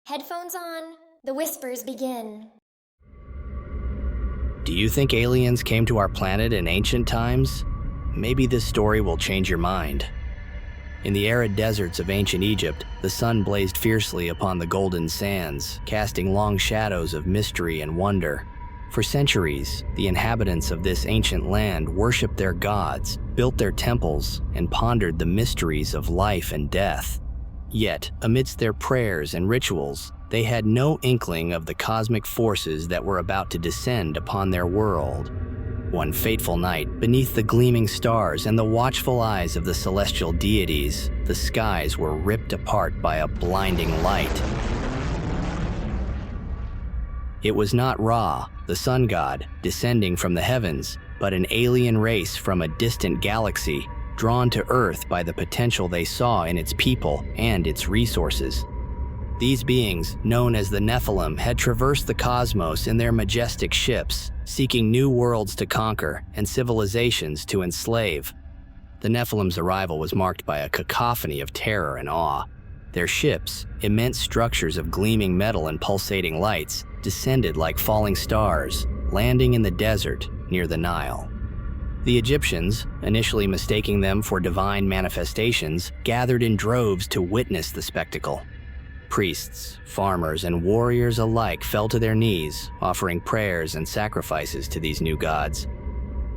Headphones on, the whispers begin. Do you think aliens came to our planet in ancient times? Maybe this story will change your mind. In the arid deserts of ancient Egypt, the sun blazed fiercely upon the golden sands, casting long shadows of mystery and wonder. For centuries, the inhabitants of this ancient land worshipped their gods, built their temples, and pondered the mysteries of life and death. Yet, amidst their prayers and rituals, they had no inkling of the cosmic forces that were about to descend upon their world. One fateful night, beneath the gleaming stars and the watchful eyes of the celestial deities, the skies were ripped apart by a blinding light. It was not Ra, the sun god, descending from the heavens, but an alien race from a distant galaxy, drawn to Earth by the potential they saw in its people and its resources. These beings, known as the Nephilim, had traversed the cosmos in their majestic ships, seeking new worlds to conquer and civilizations to enslave. The Nephilim's arrival was marked by a cacophony of terror and awe. Their ships, immense structures of gleaming metal and pulsating lights, descended like falling stars, landing in the desert near the Nile. The Egyptians, initially mistaking them for divine manifestations, gathered in droves to witness the spectacle. Priests, farmers, and warriors alike fell to their knees, offering prayers and sacrifices to these new gods.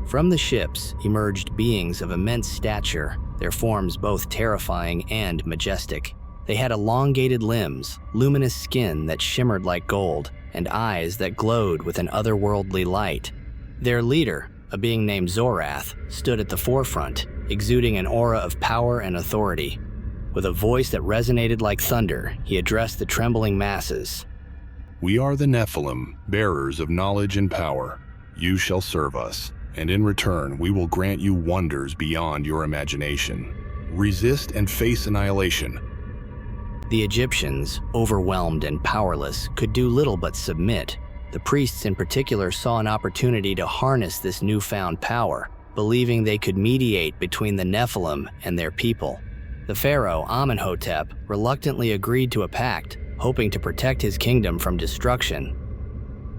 From the ships emerged beings of immense stature, their forms both terrifying and majestic. They had elongated limbs, luminous skin that shimmered like gold, and eyes that glowed with an otherworldly light. Their leader, a being named Zorath, stood at the forefront, exuding an aura of power and authority. With a voice that resonated like thunder, he addressed the trembling masses. "We are the Nephilim, bearers of knowledge and power. You shall serve us, and in return we will grant you wonders beyond your imagination. Resist and face annihilation." The Egyptians, overwhelmed and powerless, could do little but submit. The priests in particular saw an opportunity to harness this newfound power, believing they could mediate between the Nephilim and their people. The pharaoh, Amenhotep, reluctantly agreed to a pact, hoping to protect his kingdom from destruction.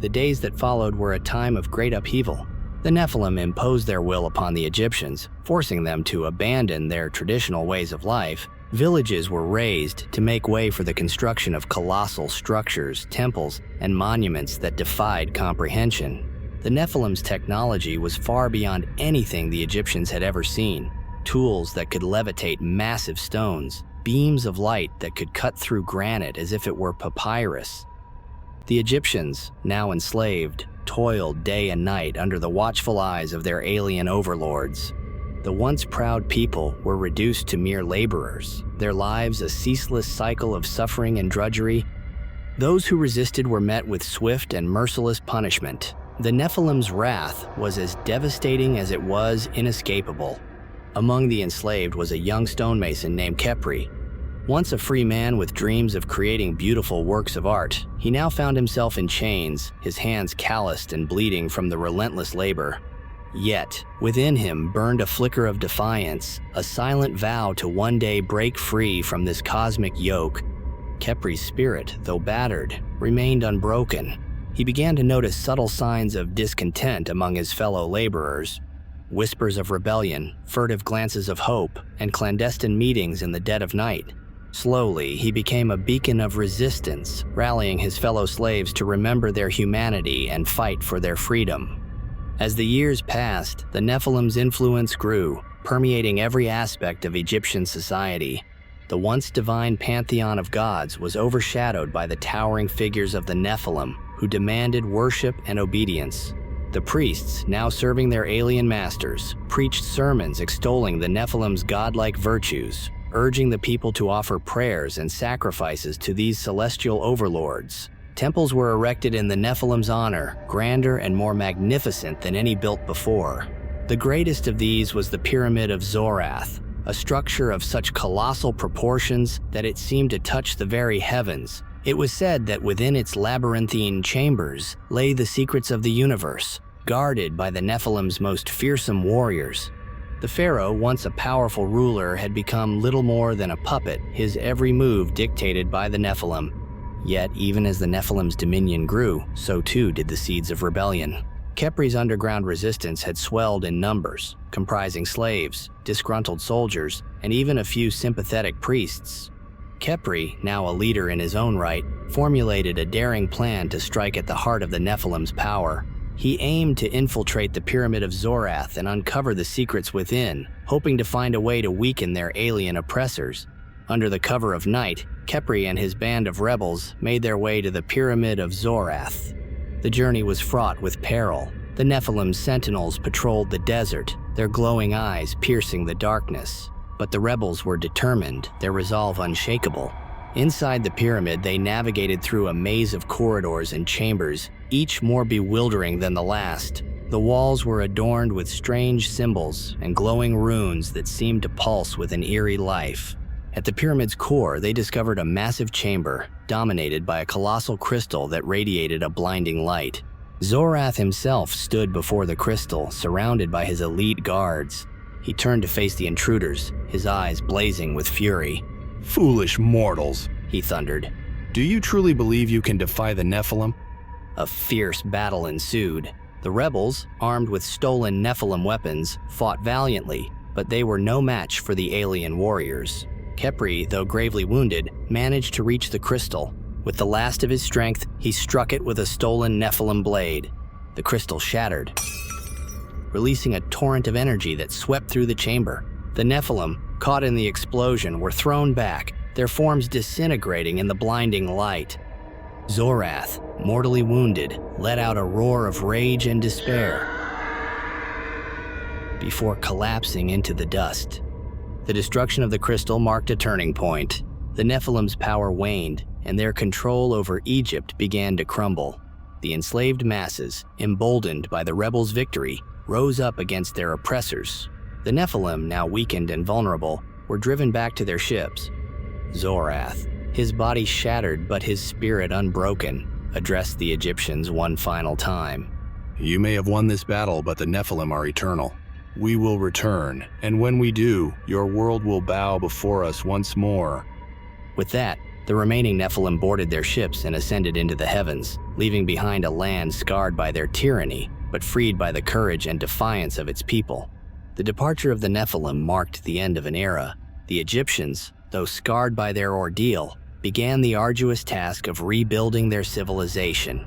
The days that followed were a time of great upheaval. The Nephilim imposed their will upon the Egyptians, forcing them to abandon their traditional ways of life. Villages were razed to make way for the construction of colossal structures, temples, and monuments that defied comprehension. The Nephilim's technology was far beyond anything the Egyptians had ever seen. Tools that could levitate massive stones, beams of light that could cut through granite as if it were papyrus. The Egyptians, now enslaved, toiled day and night under the watchful eyes of their alien overlords. The once proud people were reduced to mere laborers, their lives a ceaseless cycle of suffering and drudgery. Those who resisted were met with swift and merciless punishment. The Nephilim's wrath was as devastating as it was inescapable. Among the enslaved was a young stonemason named Khepri. Once a free man with dreams of creating beautiful works of art, he now found himself in chains, his hands calloused and bleeding from the relentless labor. Yet, within him burned a flicker of defiance, a silent vow to one day break free from this cosmic yoke. Khepri's spirit, though battered, remained unbroken. He began to notice subtle signs of discontent among his fellow laborers. Whispers of rebellion, furtive glances of hope, and clandestine meetings in the dead of night. Slowly, he became a beacon of resistance, rallying his fellow slaves to remember their humanity and fight for their freedom. As the years passed, the Nephilim's influence grew, permeating every aspect of Egyptian society. The once divine pantheon of gods was overshadowed by the towering figures of the Nephilim, who demanded worship and obedience. The priests, now serving their alien masters, preached sermons extolling the Nephilim's godlike virtues, urging the people to offer prayers and sacrifices to these celestial overlords. Temples were erected in the Nephilim's honor, grander and more magnificent than any built before. The greatest of these was the Pyramid of Zorath, a structure of such colossal proportions that it seemed to touch the very heavens. It was said that within its labyrinthine chambers lay the secrets of the universe, guarded by the Nephilim's most fearsome warriors. The pharaoh, once a powerful ruler, had become little more than a puppet, his every move dictated by the Nephilim. Yet, even as the Nephilim's dominion grew, so too did the seeds of rebellion. Khepri's underground resistance had swelled in numbers, comprising slaves, disgruntled soldiers, and even a few sympathetic priests. Khepri, now a leader in his own right, formulated a daring plan to strike at the heart of the Nephilim's power. He aimed to infiltrate the Pyramid of Zorath and uncover the secrets within, hoping to find a way to weaken their alien oppressors. Under the cover of night, Khepri and his band of rebels made their way to the Pyramid of Zorath. The journey was fraught with peril. The Nephilim sentinels patrolled the desert, their glowing eyes piercing the darkness. But the rebels were determined, their resolve unshakable. Inside the pyramid, they navigated through a maze of corridors and chambers, each more bewildering than the last. The walls were adorned with strange symbols and glowing runes that seemed to pulse with an eerie life. At the pyramid's core, they discovered a massive chamber, dominated by a colossal crystal that radiated a blinding light. Zorath himself stood before the crystal, surrounded by his elite guards. He turned to face the intruders, his eyes blazing with fury. "Foolish mortals," he thundered. "do you truly believe you can defy the Nephilim?" A fierce battle ensued. The rebels, armed with stolen Nephilim weapons, fought valiantly, but they were no match for the alien warriors. Khepri, though gravely wounded, managed to reach the crystal. With the last of his strength, he struck it with a stolen Nephilim blade. The crystal shattered, releasing a torrent of energy that swept through the chamber. The Nephilim, caught in the explosion, were thrown back, their forms disintegrating in the blinding light. Zorath, mortally wounded, let out a roar of rage and despair before collapsing into the dust. The destruction of the crystal marked a turning point. The Nephilim's power waned, and their control over Egypt began to crumble. The enslaved masses, emboldened by the rebels' victory, rose up against their oppressors. The Nephilim, now weakened and vulnerable, were driven back to their ships. Zorath, his body shattered but his spirit unbroken, addressed the Egyptians one final time. "You may have won this battle, but the Nephilim are eternal. We will return, and when we do, your world will bow before us once more." With that, the remaining Nephilim boarded their ships and ascended into the heavens, leaving behind a land scarred by their tyranny, but freed by the courage and defiance of its people. The departure of the Nephilim marked the end of an era. The Egyptians, though scarred by their ordeal, began the arduous task of rebuilding their civilization.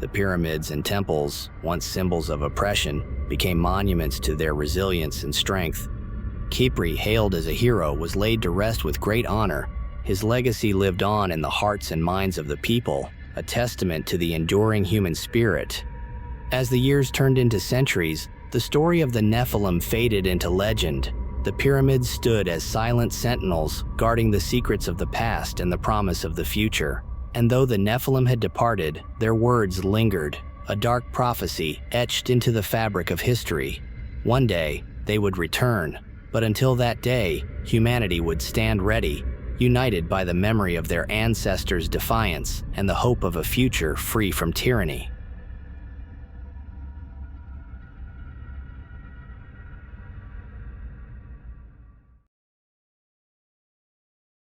The pyramids and temples, once symbols of oppression, became monuments to their resilience and strength. Khepri, hailed as a hero, was laid to rest with great honor. His legacy lived on in the hearts and minds of the people, a testament to the enduring human spirit. As the years turned into centuries, the story of the Nephilim faded into legend. The pyramids stood as silent sentinels, guarding the secrets of the past and the promise of the future. And though the Nephilim had departed, their words lingered, a dark prophecy etched into the fabric of history. One day, they would return, but until that day, humanity would stand ready, united by the memory of their ancestors' defiance and the hope of a future free from tyranny.